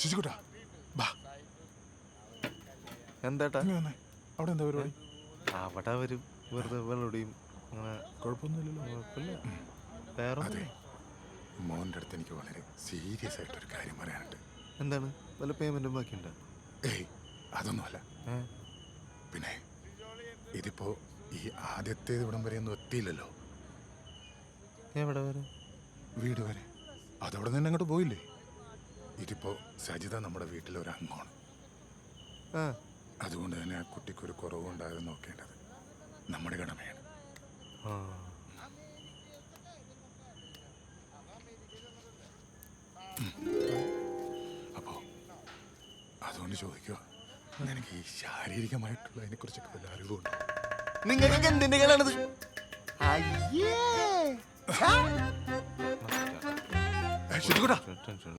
ശുചിക്കുട്ടാ ബാ. എന്താട്ടാ അവിടെ എന്താ പരിപാടി? അവിടെ വരും വെറുതെ വെള്ളോടിയും അങ്ങനെ. കുഴപ്പമൊന്നുമില്ലല്ലോ. കുഴപ്പമില്ല. വേറെ അതെ, മോൻ്റെ അടുത്ത് എനിക്ക് വളരെ സീരിയസ് ആയിട്ടൊരു കാര്യം പറയാനുണ്ട്. എന്താണ്? വല്ല പേയ്മെന്റും ബാക്കിയുണ്ടോ? ഏയ് അതൊന്നുമല്ല. പിന്നെ ഇതിപ്പോ ഈ ആദ്യത്തേത് ഇവിടം വരെ ഒന്നും എത്തിയില്ലല്ലോ. എവിടെ വരെ? വീട് വരെ. അതവിടെ നിന്ന് അങ്ങോട്ട് പോയില്ലേ? ഇതിപ്പോ സജിത നമ്മുടെ വീട്ടിലെ ഒരു അംഗമാണ്. അതുകൊണ്ട് തന്നെ ആ കുട്ടിക്കൊരു കുറവുണ്ടായത് നോക്കേണ്ടത് നമ്മുടെ കടമയാണ്. അപ്പോ അതുകൊണ്ട് ചോദിക്കുക, നിനക്ക് ഈ ശാരീരികമായിട്ടുള്ള അതിനെ കുറിച്ചൊക്കെ വല്ല അറിവുണ്ടോ? നിങ്ങൾക്ക് എന്തിന്റെ കേടാണിത്? ശുചിക്കുട്ടാ